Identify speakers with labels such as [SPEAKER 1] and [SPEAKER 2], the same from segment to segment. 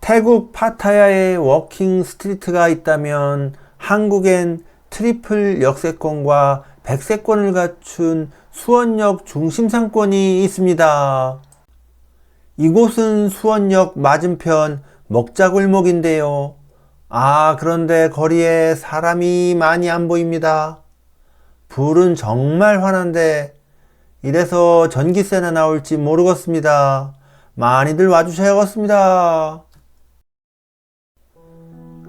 [SPEAKER 1] 태국 파타야에 워킹 스트리트가 있다면 한국엔 트리플 역세권과 백세권을 갖춘 수원역 중심상권이 있습니다. 이곳은 수원역 맞은편 먹자골목인데요. 그런데 거리에 사람이 많이 안 보입니다. 불은 정말 환한데 이래서 전기세나 나올지 모르겠습니다. 많이들 와주셔야겠습니다.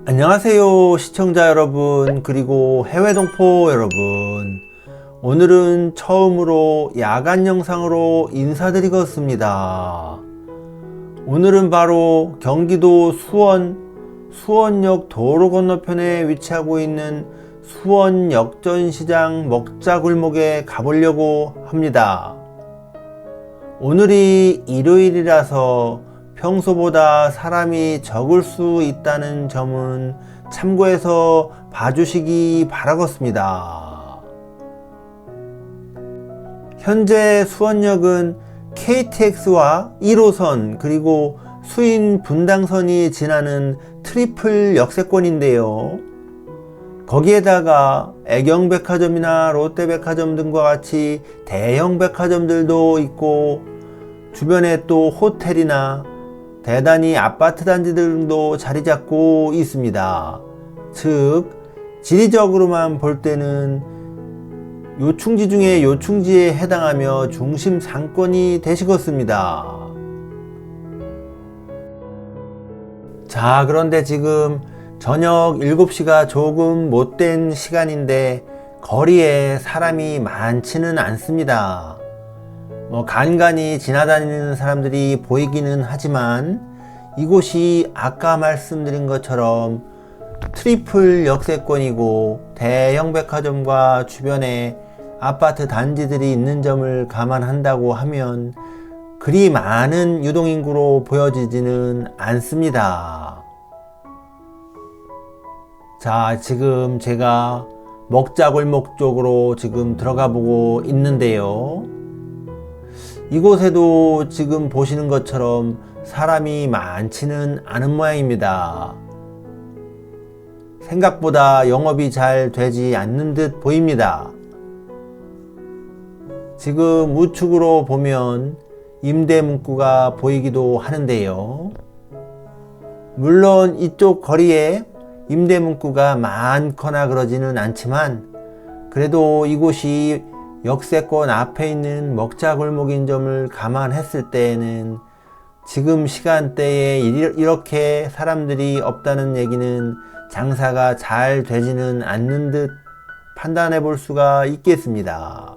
[SPEAKER 1] 안녕하세요 시청자 여러분, 그리고 해외 동포 여러분. 오늘은 처음으로 야간 영상으로 인사드리겠습니다. 오늘은 바로 경기도 수원역 도로 건너편에 위치하고 있는 수원역전시장 먹자골목에 가보려고 합니다. 오늘이 일요일이라서 평소보다 사람이 적을 수 있다는 점은 참고해서 봐주시기 바라겠습니다. 현재 수원역은 KTX와 1호선 그리고 수인 분당선이 지나는 트리플 역세권인데요. 거기에다가 애경백화점이나 롯데백화점 등과 같이 대형 백화점들도 있고, 주변에 또 호텔이나 대단히 아파트 단지들 등도 자리 잡고 있습니다. 즉 지리적으로만 볼 때는 요충지 중에 요충지에 해당하며 중심 상권이 되시겠습니다. 자, 그런데 지금 저녁 7시가 조금 못된 시간인데 거리에 사람이 많지는 않습니다. 간간히 지나다니는 사람들이 보이기는 하지만 이곳이 아까 말씀드린 것처럼 트리플 역세권이고 대형 백화점과 주변에 아파트 단지들이 있는 점을 감안한다고 하면 그리 많은 유동인구로 보여지지는 않습니다. 자, 지금 제가 먹자골목 쪽으로 지금 들어가 보고 있는데요. 이곳에도 지금 보시는 것처럼 사람이 많지는 않은 모양입니다. 생각보다 영업이 잘 되지 않는 듯 보입니다. 지금 우측으로 보면 임대 문구가 보이기도 하는데요. 물론 이쪽 거리에 임대 문구가 많거나 그러지는 않지만 그래도 이곳이 역세권 앞에 있는 먹자골목인 점을 감안했을 때에는 지금 시간대에 이렇게 사람들이 없다는 얘기는 장사가 잘 되지는 않는 듯 판단해 볼 수가 있겠습니다.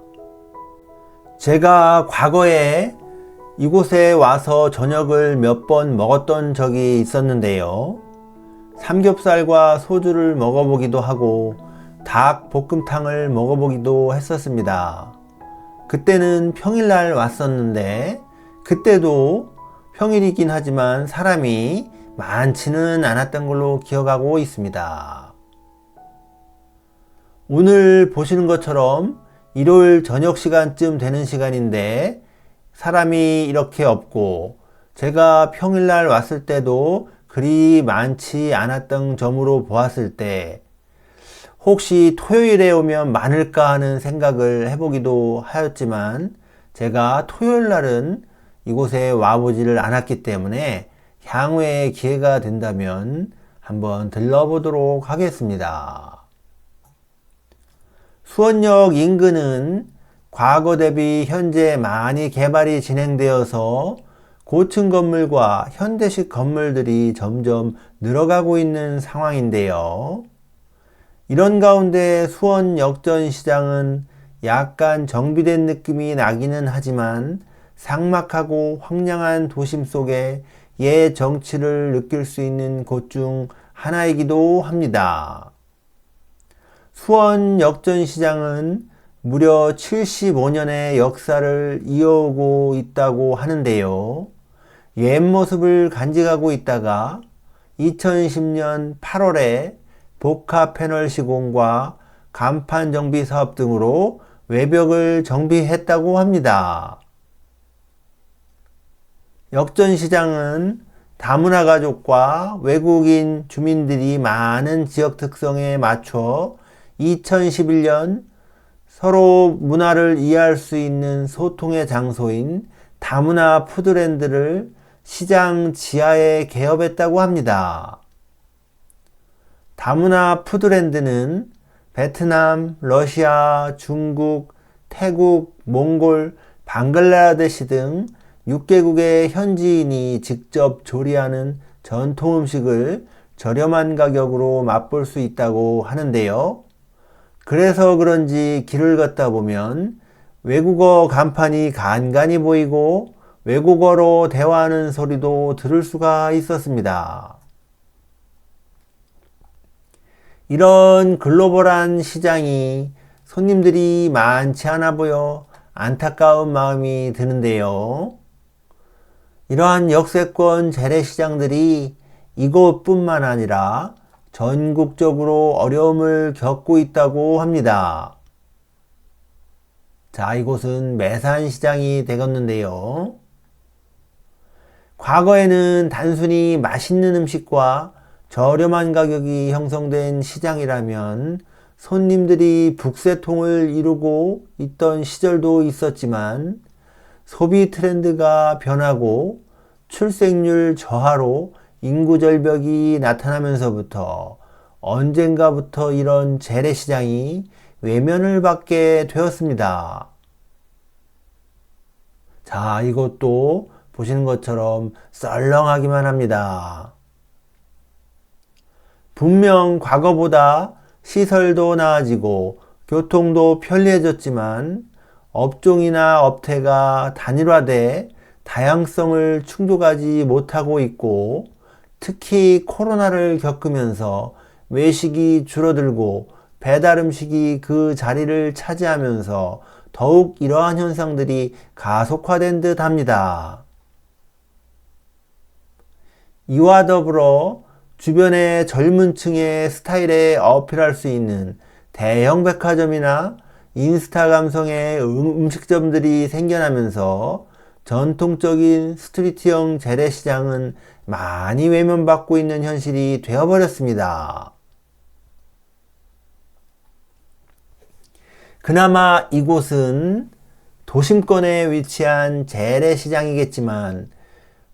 [SPEAKER 1] 제가 과거에 이곳에 와서 저녁을 몇 번 먹었던 적이 있었는데요. 삼겹살과 소주를 먹어보기도 하고 닭 볶음탕을 먹어보기도 했었습니다. 그때는 평일날 왔었는데 그때도 평일이긴 하지만 사람이 많지는 않았던 걸로 기억하고 있습니다. 오늘 보시는 것처럼 일요일 저녁 시간쯤 되는 시간인데 사람이 이렇게 없고, 제가 평일날 왔을 때도 그리 많지 않았던 점으로 보았을 때 혹시 토요일에 오면 많을까 하는 생각을 해보기도 하였지만 제가 토요일날은 이곳에 와보지를 않았기 때문에 향후에 기회가 된다면 한번 들러보도록 하겠습니다. 수원역 인근은 과거 대비 현재 많이 개발이 진행되어서 고층 건물과 현대식 건물들이 점점 늘어가고 있는 상황인데요. 이런 가운데 수원역전시장은 약간 정비된 느낌이 나기는 하지만 삭막하고 황량한 도심 속에 옛 정치를 느낄 수 있는 곳 중 하나이기도 합니다. 수원역전시장은 무려 75년의 역사를 이어오고 있다고 하는데요. 옛 모습을 간직하고 있다가 2010년 8월에 복합 패널 시공과 간판 정비 사업 등으로 외벽을 정비했다고 합니다. 역전시장은 다문화 가족과 외국인 주민들이 많은 지역 특성에 맞춰 2011년 서로 문화를 이해할 수 있는 소통의 장소인 다문화 푸드랜드를 시장 지하에 개업했다고 합니다. 다문화 푸드랜드는 베트남, 러시아, 중국, 태국, 몽골, 방글라데시 등 6개국의 현지인이 직접 조리하는 전통 음식을 저렴한 가격으로 맛볼 수 있다고 하는데요. 그래서 그런지 길을 걷다 보면 외국어 간판이 간간히 보이고 외국어로 대화하는 소리도 들을 수가 있었습니다. 이런 글로벌한 시장이 손님들이 많지 않아 보여 안타까운 마음이 드는데요. 이러한 역세권 재래시장들이 이곳뿐만 아니라 전국적으로 어려움을 겪고 있다고 합니다. 자, 이곳은 매산시장이 되겠는데요. 과거에는 단순히 맛있는 음식과 저렴한 가격이 형성된 시장이라면 손님들이 북새통을 이루고 있던 시절도 있었지만 소비 트렌드가 변하고 출생률 저하로 인구 절벽이 나타나면서부터 언젠가부터 이런 재래시장이 외면을 받게 되었습니다. 자, 이것도 보시는 것처럼 썰렁하기만 합니다. 분명 과거보다 시설도 나아지고 교통도 편리해졌지만 업종이나 업태가 단일화돼 다양성을 충족하지 못하고 있고, 특히 코로나를 겪으면서 외식이 줄어들고 배달 음식이 그 자리를 차지하면서 더욱 이러한 현상들이 가속화된 듯 합니다. 이와 더불어 주변의 젊은 층의 스타일에 어필할 수 있는 대형 백화점이나 인스타 감성의 음식점들이 생겨나면서 전통적인 스트리트형 재래시장은 많이 외면받고 있는 현실이 되어버렸습니다. 그나마 이곳은 도심권에 위치한 재래시장이겠지만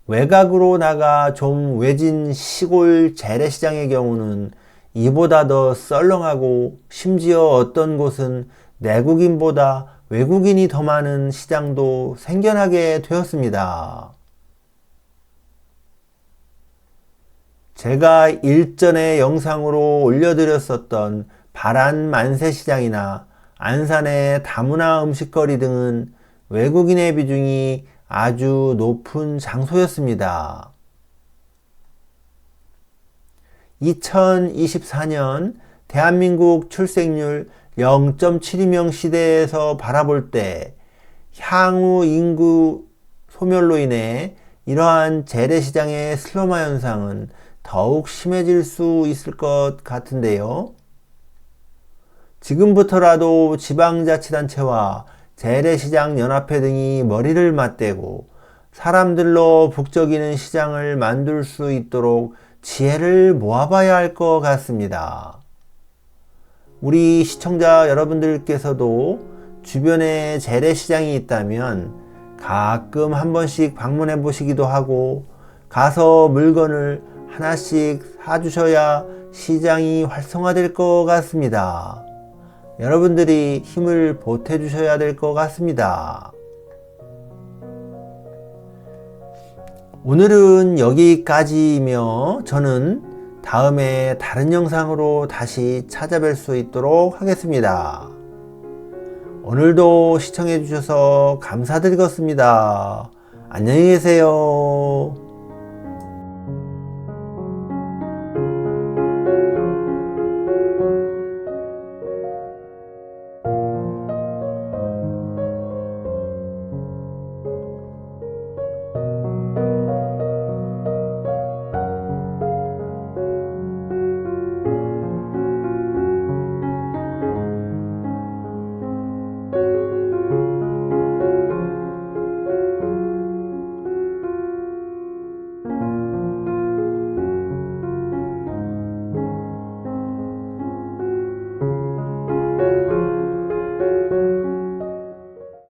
[SPEAKER 1] 외곽으로 나가 좀 외진 시골 재래시장의 경우는 이보다 더 썰렁하고, 심지어 어떤 곳은 내국인보다 외국인이 더 많은 시장도 생겨나게 되었습니다. 제가 일전에 영상으로 올려드렸었던 바란 만세시장이나 안산의 다문화 음식거리 등은 외국인의 비중이 아주 높은 장소였습니다. 2024년 대한민국 출생률 0.72명 시대에서 바라볼 때 향후 인구 소멸로 인해 이러한 재래시장의 슬럼화 현상은 더욱 심해질 수 있을 것 같은데요. 지금부터라도 지방자치단체와 재래시장 연합회 등이 머리를 맞대고 사람들로 북적이는 시장을 만들 수 있도록 지혜를 모아봐야 할 것 같습니다. 우리 시청자 여러분들께서도 주변에 재래시장이 있다면 가끔 한 번씩 방문해 보시기도 하고, 가서 물건을 하나씩 사주셔야 시장이 활성화될 것 같습니다. 여러분들이 힘을 보태주셔야 될 것 같습니다. 오늘은 여기까지이며 저는 다음에 다른 영상으로 다시 찾아뵐 수 있도록 하겠습니다. 오늘도 시청해 주셔서 감사드리겠습니다. 안녕히 계세요.